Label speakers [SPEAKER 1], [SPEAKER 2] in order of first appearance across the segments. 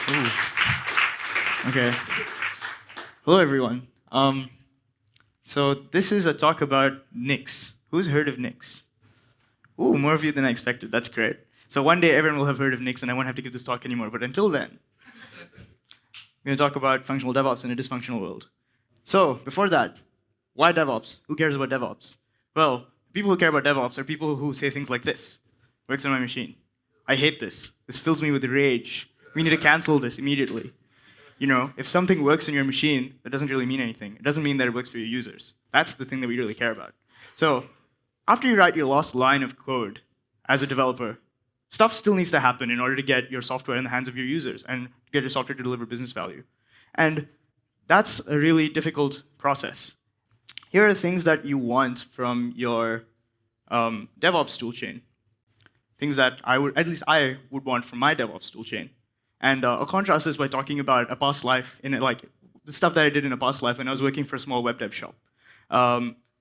[SPEAKER 1] Ooh. Okay. Hello, everyone. So this is a talk about Nix. Who's heard of Nix? Ooh, more of you than I expected. That's great. So one day everyone will have heard of Nix, and I won't have to give this talk anymore. But until then, I'm going to talk about functional DevOps in a dysfunctional world. So before that, why DevOps? Who cares about DevOps? Well, people who care about DevOps are people who say things like this: "Works on my machine. I hate this. This fills me with rage. We need to cancel this immediately." You know, if something works in your machine, that doesn't really mean anything. It doesn't mean that it works for your users. That's the thing that we really care about. So after you write your last line of code as a developer, stuff still needs to happen in order to get your software in the hands of your users and get your software to deliver business value. And that's a really difficult process. Here are the things that you want from your DevOps toolchain. Things that at least I would want from my DevOps toolchain. And I'll contrast this by talking about a past life, the stuff that I did in a past life when I was working for a small web dev shop.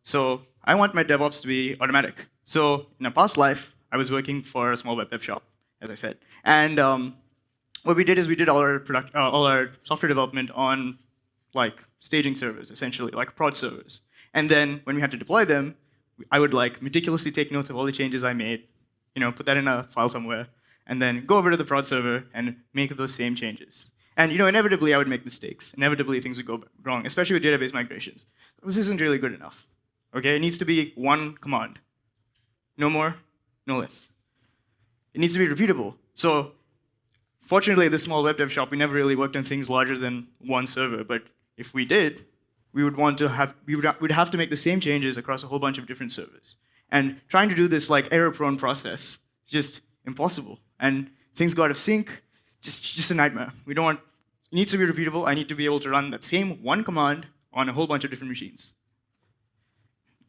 [SPEAKER 1] So I want my DevOps to be automatic. So in a past life, I was working for a small web dev shop, as I said. And what we did is we did all our software development on like staging servers, essentially, like prod servers. And then when we had to deploy them, I would like meticulously take notes of all the changes I made, put that in a file somewhere, and then go over to the prod server and make those same changes. And inevitably I would make mistakes. Inevitably things would go wrong, especially with database migrations. This isn't really good enough. Okay, it needs to be one command. No more, no less. It needs to be repeatable. So fortunately, at this small web dev shop, we never really worked on things larger than one server. But if we did, we would have to make the same changes across a whole bunch of different servers. And trying to do this like error-prone process is just impossible. And things go out of sync, just a nightmare. It needs to be repeatable. I need to be able to run that same one command on a whole bunch of different machines.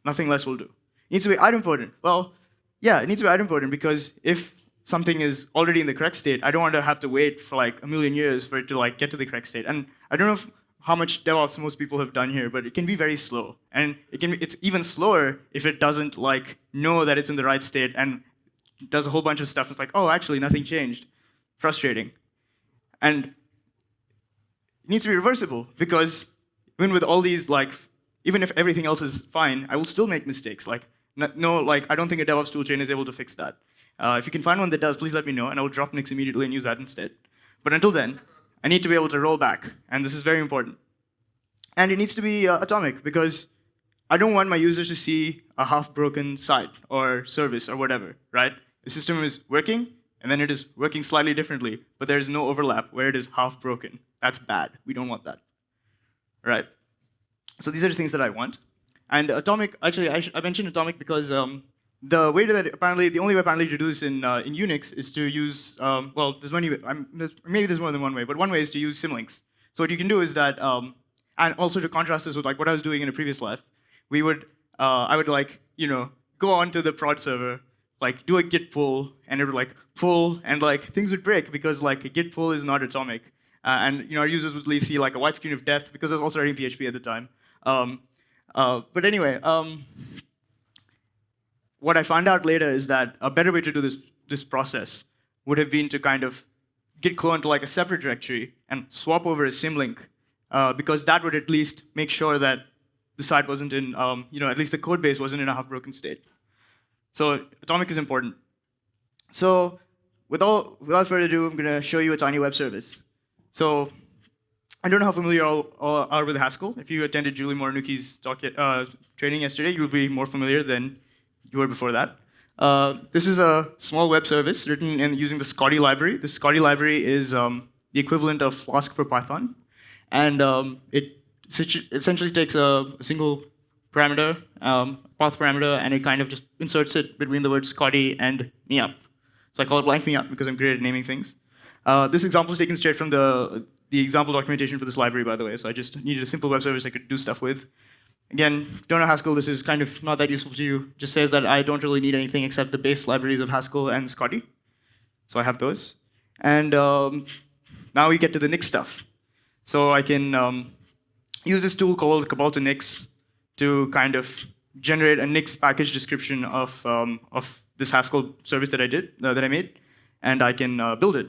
[SPEAKER 1] Nothing less will do. It needs to be idempotent. Well, yeah, it needs to be idempotent because if something is already in the correct state, I don't want to have to wait for like a million years for it to like get to the correct state. And I don't know how much DevOps most people have done here, but it can be very slow. And it's even slower if it doesn't like know that it's in the right state and does a whole bunch of stuff. It's like, oh, actually, nothing changed. Frustrating. And it needs to be reversible because even with all these, even if everything else is fine, I will still make mistakes. I don't think a DevOps toolchain is able to fix that. If you can find one that does, please let me know, and I will drop Nix immediately and use that instead. But until then, I need to be able to roll back, and this is very important. And it needs to be atomic because I don't want my users to see a half-broken site or service or whatever, right? The system is working, and then it is working slightly differently, but there is no overlap where it is half-broken. That's bad. We don't want that, right? So these are the things that I want. And atomic, actually, I mentioned atomic because the only way apparently to do this in Unix is to use, maybe there's more than one way, but one way is to use symlinks. So what you can do is that, and also to contrast this with like what I was doing in a previous life, I would go onto the prod server, like do a git pull, and it would like pull, and like things would break because like a git pull is not atomic, and our users would see like a white screen of death because I was also writing PHP at the time. But anyway, what I found out later is that a better way to do this process would have been to kind of git clone to like a separate directory and swap over a symlink, because that would at least make sure that the site wasn't in, at least the code base wasn't in a half-broken state. So atomic is important. So without further ado, I'm going to show you a tiny web service. So I don't know how familiar you all are with Haskell. If you attended Julie Moronuki's training yesterday, you'll be more familiar than you were before that. This is a small web service written using the Scotty library. The Scotty library is the equivalent of Flask for Python. And it essentially takes a single parameter, path parameter, and it kind of just inserts it between the words Scotty and meup. So I call it blank meup because I'm great at naming things. This example is taken straight from the example documentation for this library, by the way. So I just needed a simple web service I could do stuff with. Again, don't know Haskell, this is kind of not that useful to you. Just says that I don't really need anything except the base libraries of Haskell and Scotty. So I have those. And now we get to the Nix stuff. So I can use this tool called Cabal to Nix to kind of generate a Nix package description of this Haskell service that I made, and I can build it.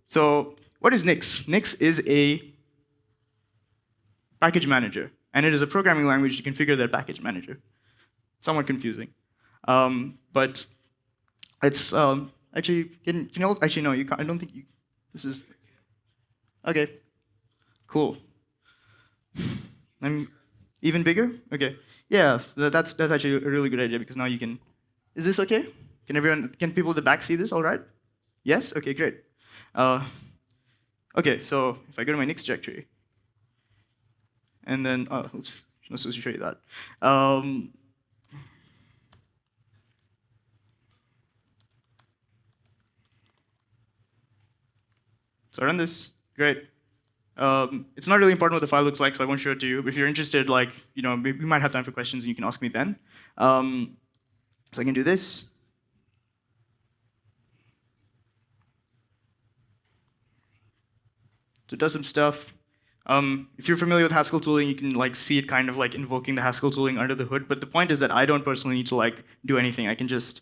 [SPEAKER 1] So what is Nix? Nix is a package manager, and it is a programming language to configure that package manager. Somewhat confusing, but it's actually can you all, actually no, you can't, I don't think you. This is okay. Cool. I'm even bigger. Okay. Yeah, so that's actually a really good idea because now you can. Is this okay? Can people in the back see this? All right. Yes. Okay. Great. Okay. So if I go to my Nix directory, and then oops, I'm not supposed to show you that. So I run this. Great. It's not really important what the file looks like, so I won't show it to you. But if you're interested, like, you know, we might have time for questions, and you can ask me then. So I can do this. So it does some stuff. If you're familiar with Haskell tooling, you can like see it kind of like invoking the Haskell tooling under the hood. But the point is that I don't personally need to like do anything. I can just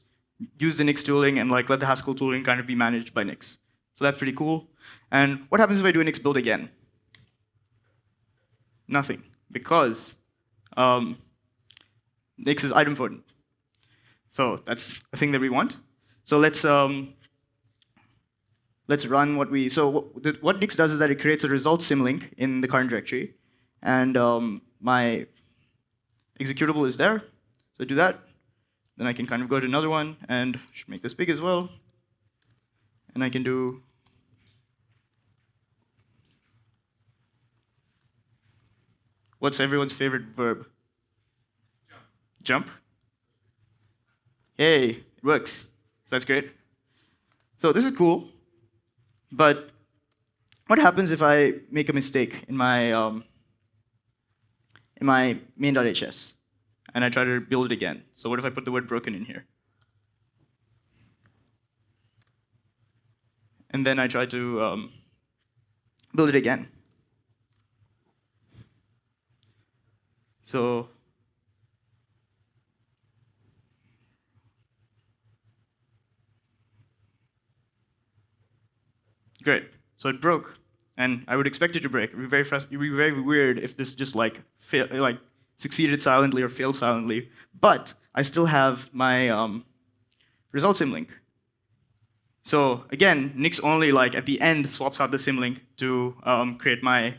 [SPEAKER 1] use the Nix tooling and like let the Haskell tooling kind of be managed by Nix. So that's pretty cool. And what happens if I do a Nix build again? Nothing, because Nix is idempotent. So that's a thing that we want. So let's run what we. So what Nix does is that it creates a result symlink in the current directory, and my executable is there. So I do that. Then I can kind of go to another one, and should make this big as well. And I can do. What's everyone's favorite verb? Jump. Hey, it works. So that's great. So this is cool, but what happens if I make a mistake in my main.hs and I try to build it again? So what if I put the word broken in here? And then I try to build it again. So great. So it broke, and I would expect it to break. It would be very weird if this just like succeeded silently or failed silently. But I still have my result symlink. So again, Nix only like at the end swaps out the symlink to create my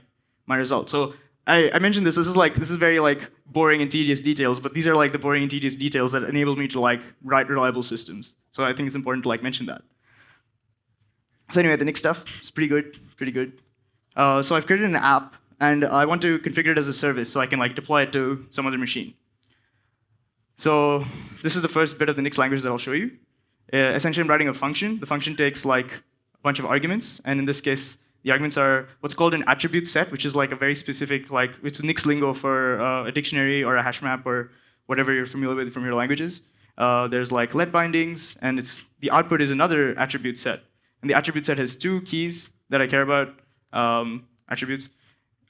[SPEAKER 1] result. So I mentioned this. This is very like boring and tedious details, but these are like the boring and tedious details that enable me to like write reliable systems. So I think it's important to like mention that. So anyway, the Nix stuff is pretty good, pretty good. So I've created an app, and I want to configure it as a service so I can like deploy it to some other machine. So this is the first bit of the Nix language that I'll show you. Essentially, I'm writing a function. The function takes like a bunch of arguments, and in this case, the arguments are what's called an attribute set, which is like a very specific, like it's Nix lingo for a dictionary or a hash map or whatever you're familiar with from your languages. There's like let bindings, and the output is another attribute set. And the attribute set has two keys that I care about, attributes,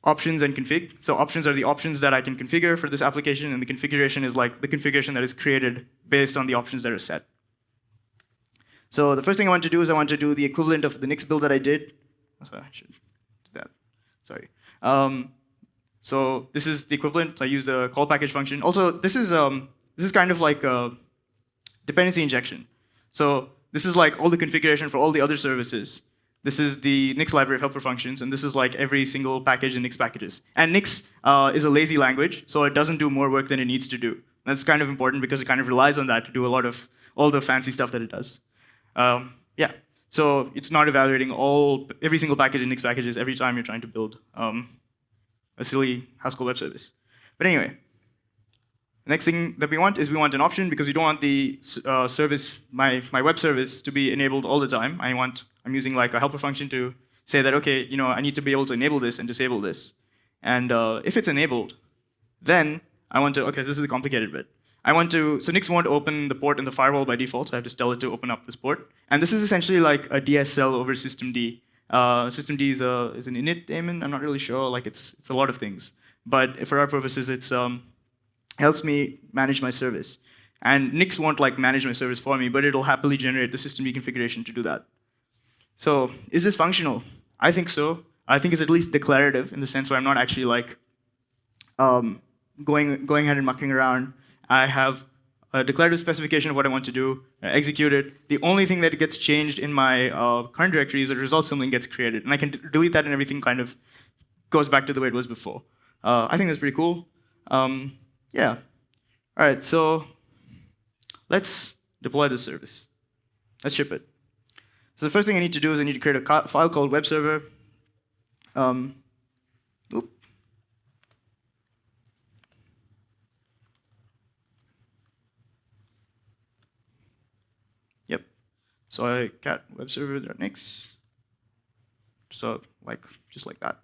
[SPEAKER 1] options and config. So options are the options that I can configure for this application, and the configuration is like the configuration that is created based on the options that are set. So the first thing I want to do is I want to do the equivalent of the Nix build that I did. So I should do that. Sorry. So this is the equivalent. I use the call package function. Also, this is kind of like a dependency injection. So this is like all the configuration for all the other services. This is the Nix library of helper functions, and this is like every single package in Nix packages. And Nix is a lazy language, so it doesn't do more work than it needs to do. That's kind of important because it kind of relies on that to do a lot of all the fancy stuff that it does. Yeah. So it's not evaluating every single package in Nix packages every time you're trying to build a silly Haskell web service. But anyway, the next thing that we want an option because we don't want the service, my web service, to be enabled all the time. I'm using like a helper function to say that, okay, you know, I need to be able to enable this and disable this. And if it's enabled, then I want to, okay, this is the complicated bit. So Nix won't open the port in the firewall by default, so I have to tell it to open up this port. And this is essentially like a DSL over systemd. Systemd is an init daemon. I'm not really sure. Like it's a lot of things. But for our purposes, it helps me manage my service. And Nix won't like manage my service for me, but it'll happily generate the systemd configuration to do that. So is this functional? I think so. I think it's at least declarative in the sense where I'm not actually like going ahead and mucking around. I have a declarative specification of what I want to do, I execute it. The only thing that gets changed in my current directory is the result sibling gets created, and I can delete that, and everything kind of goes back to the way it was before. I think that's pretty cool. Yeah. All right, so let's deploy this service. Let's ship it. So the first thing I need to do is I need to create a file called web server. Oop. Yep. So I cat web server.nix. So just like that.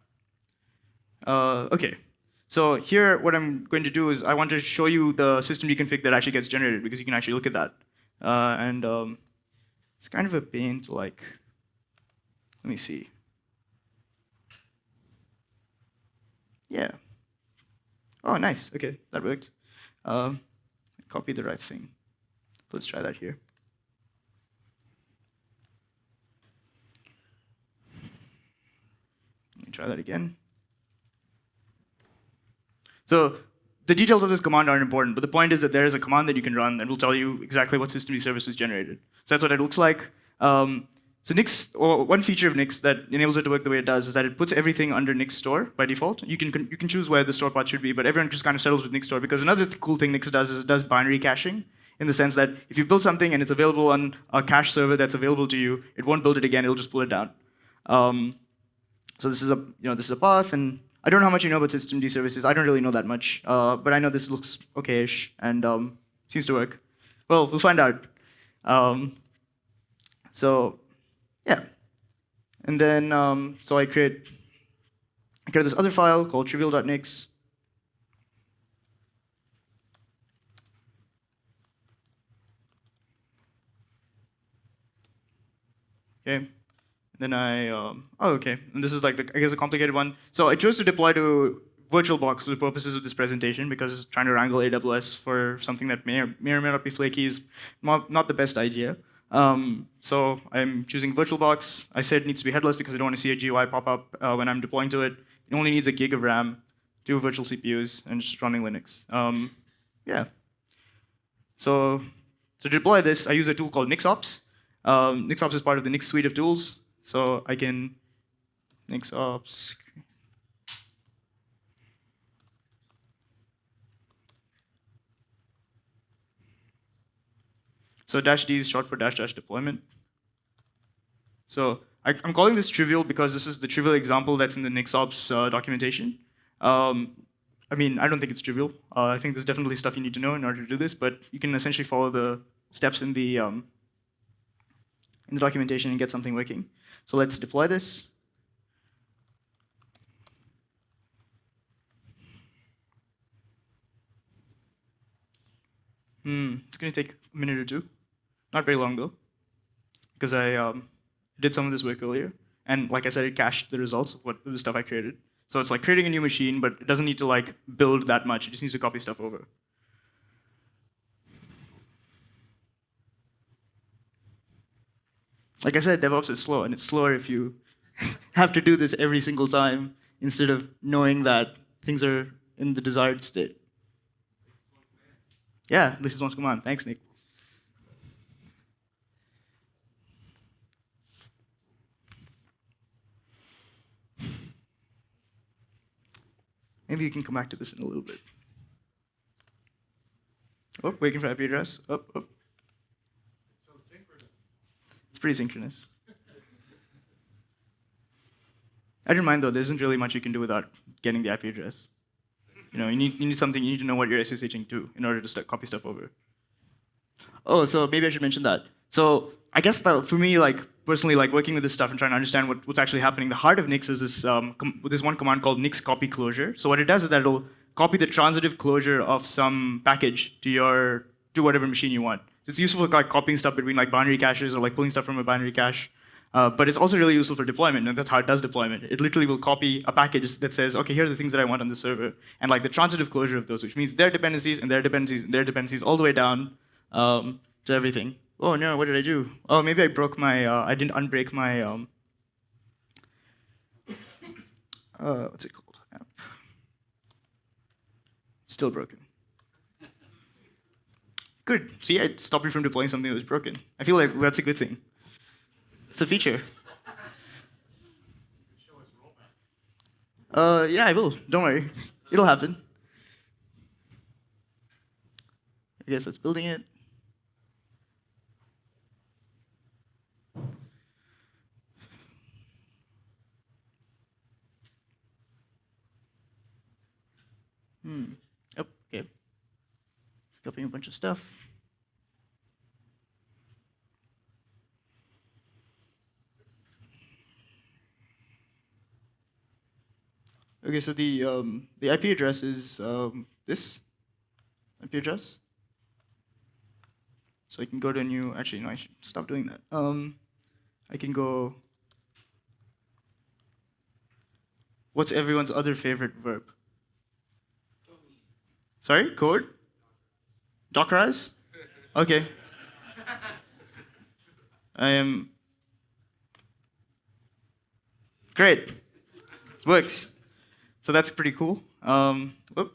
[SPEAKER 1] Okay. So here, what I'm going to do is I want to show you the system config that actually gets generated, because you can actually look at that. It's kind of a pain to let me see. Yeah. Oh, nice. Okay, that worked. Copy the right thing. Let's try that here. Let me try that again. So the details of this command aren't important, but the point is that there is a command that you can run that will tell you exactly what systemd service was generated. So that's what it looks like. So Nix, or one feature of Nix that enables it to work the way it does is that it puts everything under Nix store by default. You can choose where the store path should be, but everyone just kind of settles with Nix store, because another cool thing Nix does is it does binary caching, in the sense that if you build something and it's available on a cache server that's available to you, it won't build it again, it'll just pull it down. So this is a path, and I don't know how much you know about systemd services. I don't really know that much, but I know this looks okay-ish and seems to work. Well, we'll find out. So yeah, and then so I create this other file called trivial.nix. Okay. Then okay, and this is like, I guess, a complicated one. So I chose to deploy to VirtualBox for the purposes of this presentation, because trying to wrangle AWS for something that may or may not be flaky is not the best idea. So I'm choosing VirtualBox. I said it needs to be headless because I don't want to see a GUI pop up when I'm deploying to it. It only needs a gig of RAM, 2 virtual CPUs, and just running Linux. Yeah. So to deploy this, I use a tool called NixOps. NixOps is part of the Nix suite of tools. So I can NixOps. So -d is short for -- deployment. So I'm calling this trivial because this is the trivial example that's in the NixOps documentation. I mean, I don't think it's trivial. I think there's definitely stuff you need to know in order to do this, but you can essentially follow the steps in the documentation and get something working. So let's deploy this. It's going to take a minute or two. Not very long, though, because I did some of this work earlier. And like I said, it cached the results of the stuff I created. So it's like creating a new machine, but it doesn't need to build that much. It just needs to copy stuff over. Like I said, DevOps is slow, and it's slower if you have to do this every single time instead of knowing that things are in the desired state. Yeah, this is one command. Thanks, Nick. Maybe you can come back to this in a little bit. Oh, waiting for IP address. Oh. It's pretty synchronous. I don't mind, though. There isn't really much you can do without getting the IP address. You need something. You need to know what you're SSHing to in order to copy stuff over. Oh, so maybe I should mention that. So I guess that for me, personally, working with this stuff and trying to understand what's actually happening, the heart of Nix is this one command called Nix copy closure. So what it does is that it'll copy the transitive closure of some package to whatever machine you want. So it's useful for copying stuff between binary caches or pulling stuff from a binary cache. But it's also really useful for deployment, and that's how it does deployment. It literally will copy a package that says, okay, here are the things that I want on the server, and the transitive closure of those, which means their dependencies and their dependencies and their dependencies all the way down to everything. Oh no, what did I do? Oh, maybe I broke my, I didn't unbreak my What's it called? App. Still broken. Good. See, it stopped me from deploying something that was broken. I feel like that's a good thing. It's a feature. Yeah, I will. Don't worry. It'll happen. I guess that's building it. Oh, okay. It's copying a bunch of stuff. Okay, so the IP address is this IP address. So I can go to a new. Actually, no, I should stop doing that. I can go. What's everyone's other favorite verb? Sorry, code? Dockerize? Okay. I am. Great. It works. So that's pretty cool. Whoop.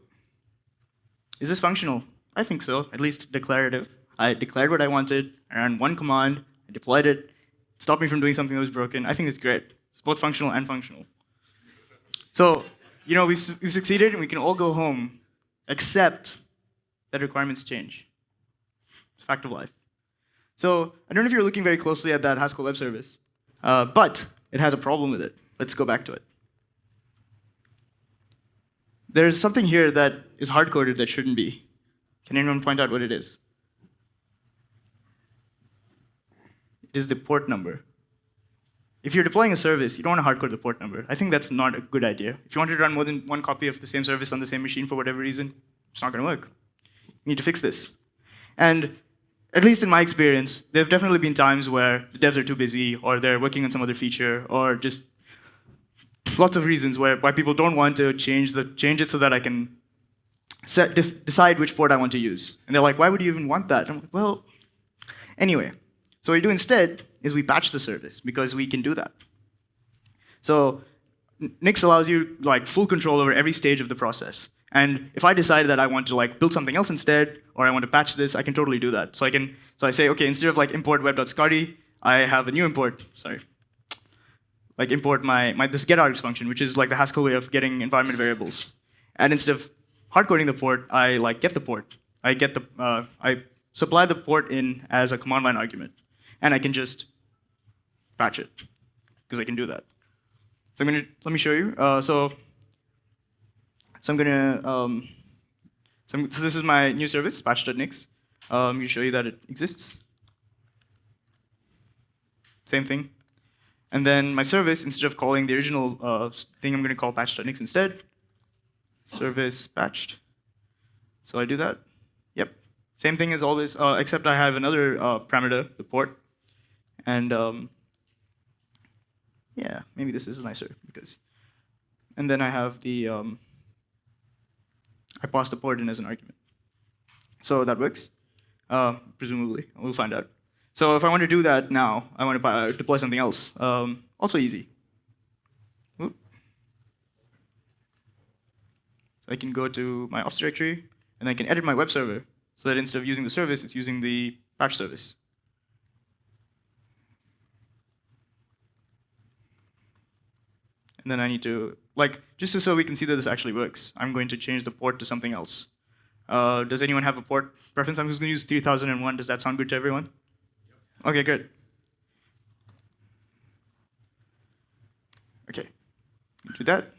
[SPEAKER 1] Is this functional? I think so, at least declarative. I declared what I wanted, I ran one command, I deployed it, stopped me from doing something that was broken. I think it's great. It's both functional and functional. So, you know, we've succeeded and we can all go home, except that requirements change. It's a fact of life. So, I don't know if you're looking very closely at that Haskell web service, but it has a problem with it. Let's go back to it. There's something here that is hard-coded that shouldn't be. Can anyone point out what it is? It is the port number. If you're deploying a service, you don't want to hard-code the port number. I think that's not a good idea. If you want to run more than one copy of the same service on the same machine for whatever reason, it's not going to work. You need to fix this. And at least in my experience, there have definitely been times where the devs are too busy, or they're working on some other feature, or just lots of reasons why people don't want to change it so that I can decide which port I want to use. And they're like, why would you even want that? I'm like, well, anyway. So what we do instead is we patch the service, because we can do that. So Nix allows you like full control over every stage of the process. And if I decide that I want to like build something else instead, or I want to patch this, I can totally do that. So I say, okay, instead of like import web.scotty, I have a new import. Like import this getArgs function, which is like the Haskell way of getting environment variables. And instead of hard coding the port, I like get the port. I supply the port in as a command line argument, and I can just patch it because I can do that. So let me show you. So this is my new service, patch.nix. Let me show you that it exists. Same thing. And then my service, instead of calling the original thing, I'm going to call patch.nix instead. Service patched. So I do that. Yep. Same thing as always, except I have another parameter, the port. And yeah, maybe this is nicer because. And then I have the. I pass the port in as an argument. So that works, presumably. We'll find out. So if I want to do that now, I want to deploy something else. Also easy. Oop. So I can go to my ops directory, and I can edit my web server so that instead of using the service, it's using the patch service. And then I need to, just so we can see that this actually works, I'm going to change the port to something else. Does anyone have a port preference? I'm just going to use 3001. Does that sound good to everyone? Okay, good. Okay, do that.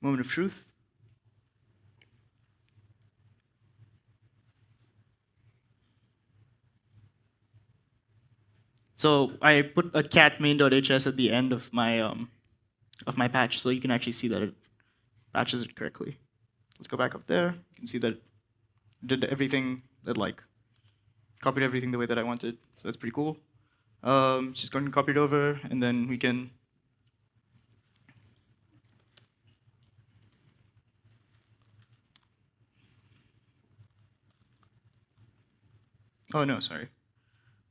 [SPEAKER 1] Moment of truth. So I put a cat main.hs at the end of my patch, so you can actually see that it patches it correctly. Let's go back up there. You can see that it did everything that copied everything the way that I wanted. So that's pretty cool. Just going to copy it over, and then we can. Oh, no, sorry.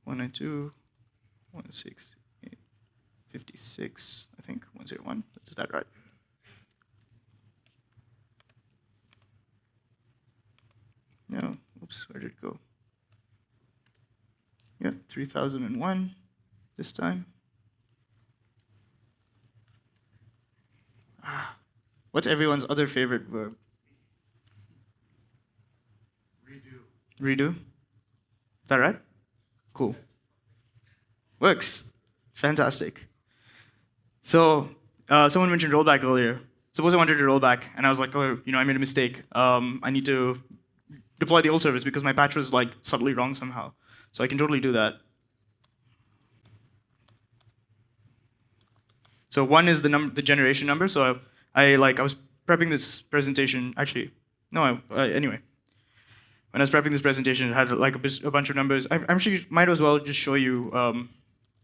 [SPEAKER 1] 192.168.56, I think, 101. Is that right? No, oops, where did it go? Yep, 3001 this time. What's everyone's other favorite verb? Redo. Is that right? Cool. Works. Fantastic. So, someone mentioned rollback earlier. Suppose I wanted to roll back, and I was like, oh, I made a mistake. I need to deploy the old service because my patch was like subtly wrong somehow. So I can totally do that. So 1 is the generation number. So I was prepping this presentation. Actually, no. Anyway, when I was prepping this presentation, it had like a bunch of numbers. I actually might as well just show you.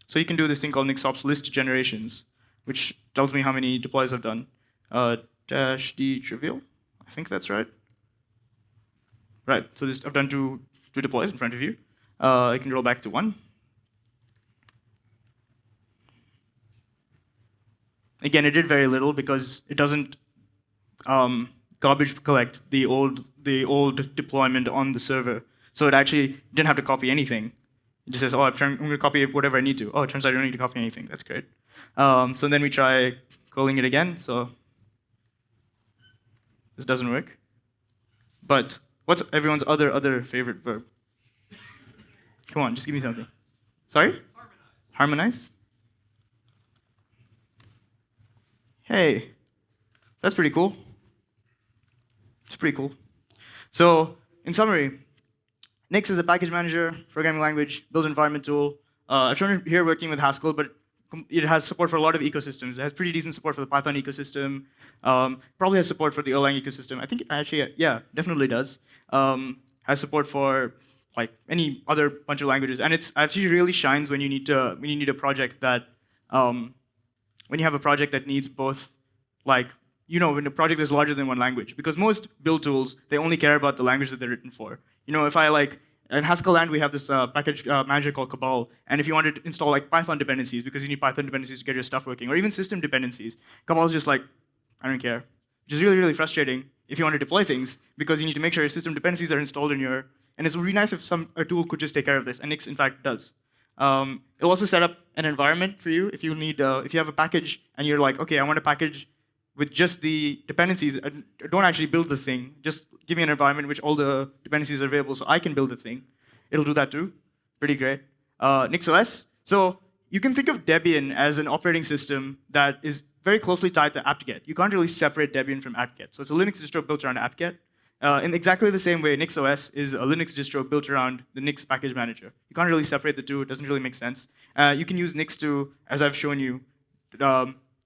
[SPEAKER 1] So you can do this thing called nixops list generations, which tells me how many deploys I've done. Dash D trivial. I think that's right. Right. So I've done two deploys in front of you. I can roll back to 1. Again, it did very little because it doesn't garbage collect the old deployment on the server. So it actually didn't have to copy anything. It just says, oh, I'm going to copy whatever I need to. Oh, it turns out I don't need to copy anything. That's great. So then we try calling it again. So this doesn't work. But what's everyone's other favorite verb? Come on, just give me something. Sorry? Harmonize? Hey, that's pretty cool. It's pretty cool. So, in summary, Nix is a package manager, programming language, build environment tool. I've shown it here working with Haskell, but it has support for a lot of ecosystems. It has pretty decent support for the Python ecosystem. Probably has support for the Erlang ecosystem. I think it actually, yeah, definitely does. Has support for like any other bunch of languages, and it actually really shines when you need a project that when you have a project that needs both, like, when the project is larger than one language. Because most build tools, they only care about the language that they're written for. If I in Haskell land, we have this package manager called Cabal, and if you wanted to install like Python dependencies, because you need Python dependencies to get your stuff working, or even system dependencies, Cabal is just like, I don't care. Which is really, really frustrating if you want to deploy things, because you need to make sure your system dependencies are installed in your, and it would be nice if a tool could just take care of this, and Nix, in fact, does. It'll also set up an environment for you if you need, if you have a package and you're like, okay, I want a package with just the dependencies. Don't actually build the thing. Just give me an environment in which all the dependencies are available so I can build the thing. It'll do that too. Pretty great. NixOS. So you can think of Debian as an operating system that is very closely tied to apt-get. You can't really separate Debian from apt-get. So it's a Linux distro built around apt-get. In exactly the same way, NixOS is a Linux distro built around the Nix package manager. You can't really separate the two. It doesn't really make sense. You can use Nix to, as I've shown you,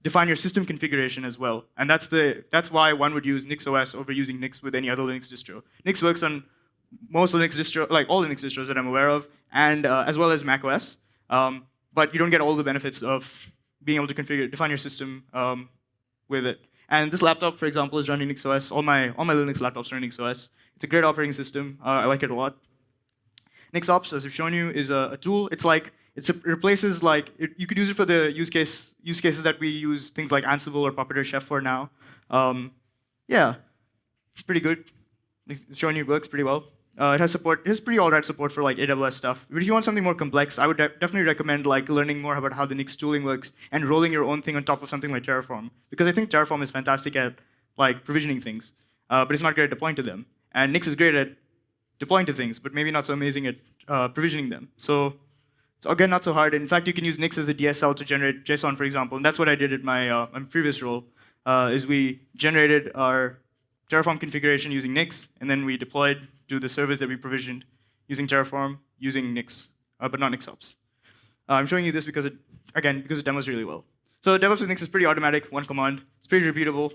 [SPEAKER 1] define your system configuration as well. And that's why one would use NixOS over using Nix with any other Linux distro. Nix works on most Linux distros, like all Linux distros that I'm aware of, and as well as macOS. But you don't get all the benefits of being able to define your system with it. And this laptop, for example, is running NixOS. All my Linux laptops are running NixOS. It's a great operating system. I like it a lot. NixOps, as I've shown you, is a tool. It replaces you could use it for the use cases that we use things like Ansible or Puppet or Chef for now. Yeah, it's pretty good. It's showing you works pretty well. It has pretty alright support for like AWS stuff. But if you want something more complex, I would definitely recommend learning more about how the Nix tooling works and rolling your own thing on top of something like Terraform. Because I think Terraform is fantastic at provisioning things, but it's not great at deploying to them. And Nix is great at deploying to things, but maybe not so amazing at provisioning them. So again, not so hard. In fact, you can use Nix as a DSL to generate JSON, for example. And that's what I did at my previous role, is we generated our Terraform configuration using Nix, and then we deployed to the servers that we provisioned using Terraform, using Nix, but not NixOps. I'm showing you this because it demos really well. So DevOps with Nix is pretty automatic, one command. It's pretty repeatable.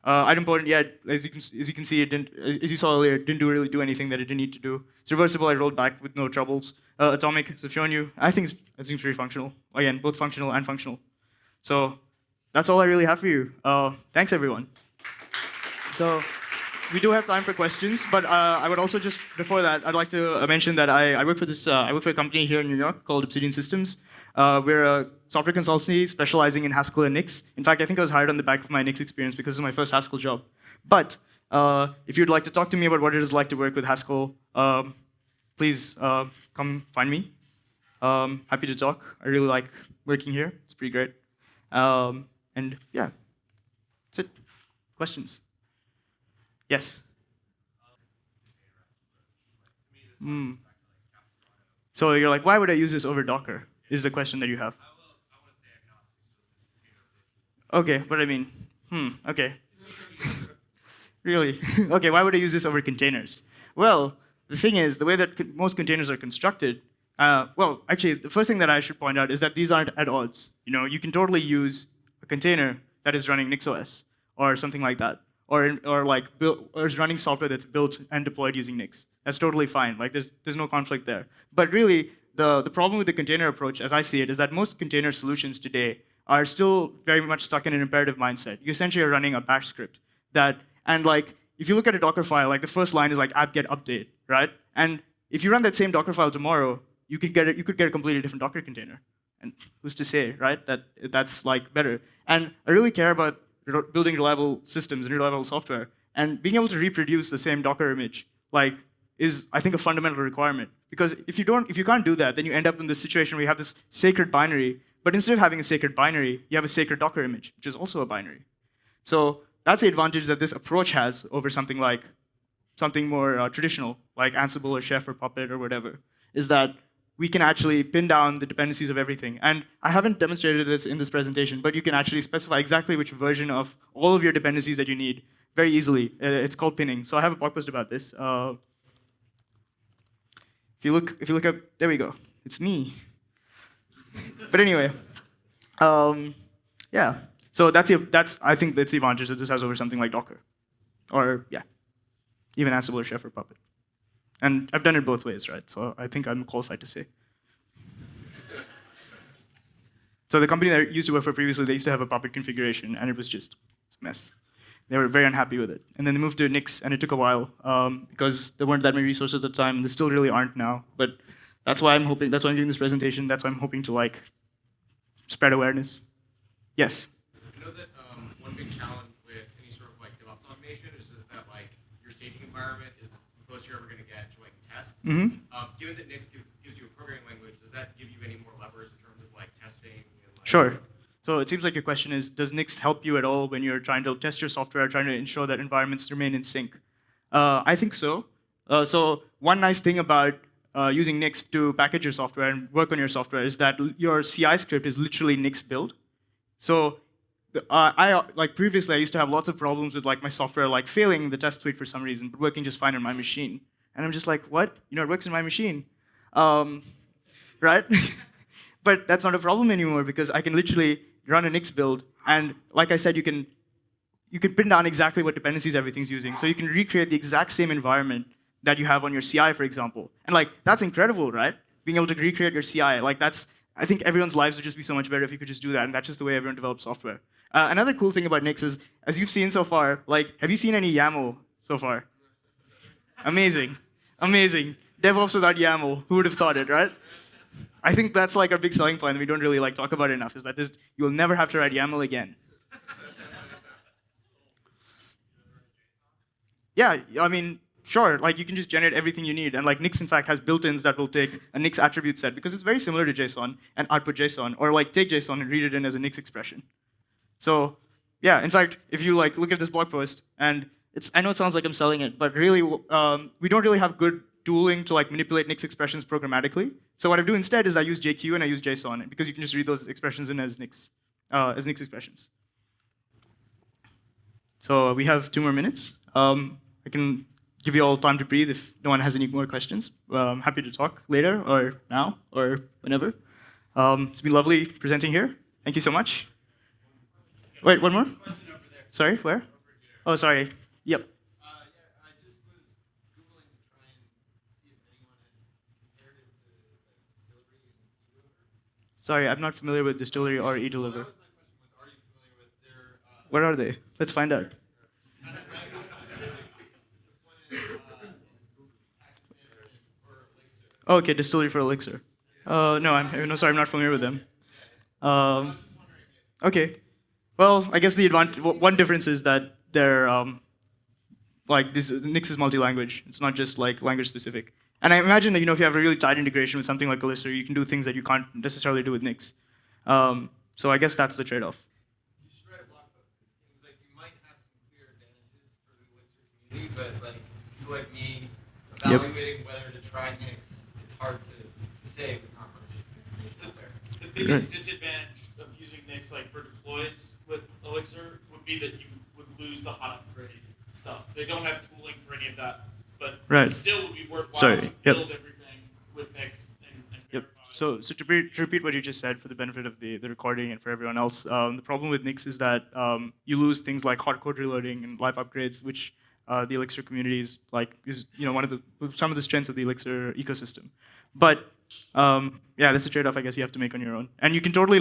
[SPEAKER 1] Idempotent, yeah, as you can see, as you saw earlier, it didn't really do anything that it didn't need to do. It's reversible. I rolled back with no troubles. Atomic, as I've shown you, I think it seems pretty functional. Again, both functional and functional. So that's all I really have for you. Thanks, everyone. So we do have time for questions, but I would also just, before that, I'd like to mention that I work for I work for a company here in New York called Obsidian Systems. We're a software consultancy specializing in Haskell and Nix. In fact, I think I was hired on the back of my Nix experience because it's my first Haskell job. But if you'd like to talk to me about what it is like to work with Haskell, please come find me. Happy to talk. I really like working here. It's pretty great. And yeah, that's it. Questions? Yes. Mm. So you're like, why would I use this over Docker? Is the question that you have. Okay, but I mean, okay. Really? Okay, why would I use this over containers? Well, the thing is, the way that most containers are constructed, well, actually, the first thing that I should point out is that these aren't at odds. You know, you can totally use a container that is running NixOS or something like that, or is running software that's built and deployed using Nix. That's totally fine. Like, there's no conflict there. But really, the problem with the container approach, as I see it, is that most container solutions today are still very much stuck in an imperative mindset. You essentially are running a bash script that, and like, if you look at a Docker file, like the first line is like apt-get update, right? And if you run that same Docker file tomorrow, you could get a completely different Docker container. And who's to say, right, that that's like better? And I really care about building reliable systems and reliable software. And being able to reproduce the same Docker image, like, is I think a fundamental requirement. Because if you can't do that, then you end up in this situation where you have this sacred binary, but instead of having a sacred binary, you have a sacred Docker image, which is also a binary. So that's the advantage that this approach has over something more traditional, like Ansible or Chef or Puppet or whatever, is that we can actually pin down the dependencies of everything. And I haven't demonstrated this in this presentation, but you can actually specify exactly which version of all of your dependencies that you need very easily. It's called pinning. So I have a blog post about this. If you look up, there we go. It's me. But anyway, yeah. So I think that's the advantage that this has over something like Docker, or yeah, even Ansible or Chef or Puppet. And I've done it both ways, right? So I think I'm qualified to say. So the company that I used to work for previously, they used to have a Puppet configuration, and it was just a mess. They were very unhappy with it. And then they moved to Nix, and it took a while because there weren't that many resources at the time. There still really aren't now. But that's why I'm giving this presentation. That's why I'm hoping to like spread awareness. Yes?
[SPEAKER 2] I know that one big challenge with any sort of like DevOps automation is that like your staging environment is the closest you're ever going to get to like tests.
[SPEAKER 1] Mm-hmm.
[SPEAKER 2] Given that Nix gives you a programming language, does that give you any more levers in terms of like testing? And, like,
[SPEAKER 1] Sure. So it seems like your question is, does Nix help you at all when you're trying to test your software, trying to ensure that environments remain in sync? I think so. So one nice thing about using Nix to package your software and work on your software is that your CI script is literally Nix build. So previously I used to have lots of problems with like my software like failing the test suite for some reason, but working just fine on my machine. And I'm just like, what? You know, it works in my machine, right? But that's not a problem anymore because I can literally run a Nix build, and like I said, you can pin down exactly what dependencies everything's using. So you can recreate the exact same environment that you have on your CI, for example. And like that's incredible, right? Being able to recreate your CI, like I think everyone's lives would just be so much better if you could just do that, and that's just the way everyone develops software. Another cool thing about Nix is, as you've seen so far, like, have you seen any YAML so far? Amazing, amazing. DevOps without YAML, who would have thought it, right? I think that's like our big selling point that we don't really like talk about enough, is that you will never have to write YAML again. Yeah, I mean, sure, like you can just generate everything you need. And like Nix, in fact, has built-ins that will take a Nix attribute set because it's very similar to JSON and output JSON, or like take JSON and read it in as a Nix expression. So yeah, in fact, if you like look at this blog post, and I know it sounds like I'm selling it, but really, we don't really have good tooling to like manipulate Nix expressions programmatically. So what I do instead is I use JQ and I use JSON because you can just read those expressions in as Nix expressions. So we have 2 more minutes. I can give you all time to breathe if no one has any more questions. I'm happy to talk later or now or whenever. It's been lovely presenting here. Thank you so much. Wait, one more? Sorry, where? Oh, sorry. Yep. Sorry, I'm not familiar with distillery or e-deliver. What are they? Let's find out. Oh, okay, distillery for Elixir. No, no, sorry, I'm not familiar with them. Um, okay. Well, I guess the one difference is that they're like this Nix is multi-language. It's not just like language specific. And I imagine that if you have a really tight integration with something like Elixir, you can do things that you can't necessarily do with Nix. So I guess that's the trade-off.
[SPEAKER 3] You should write a blog post. It seems like you might have some clear advantages for the Elixir community, but like people like me evaluating whether to try Nix, it's hard to say with not much information out there.
[SPEAKER 4] The biggest disadvantage of using Nix like for deploys with Elixir would be that you would lose the hot upgrade stuff. They don't have tooling for any of that, but it still would be worthwhile to build everything with Nix and verify.
[SPEAKER 1] So to repeat what you just said for the benefit of the recording and for everyone else, the problem with Nix is that you lose things like hard code reloading and live upgrades, which the Elixir community is one of some of the strengths of the Elixir ecosystem. But yeah, that's a trade-off I guess you have to make on your own. And you can totally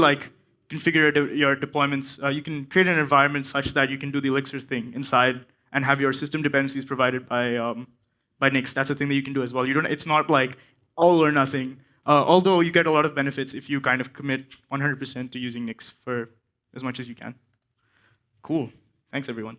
[SPEAKER 1] configure your deployments. You can create an environment such that you can do the Elixir thing inside and have your system dependencies provided by Nix. That's a thing that you can do as well. It's not like all or nothing. Although you get a lot of benefits if you kind of commit 100% to using Nix for as much as you can. Cool. Thanks, everyone.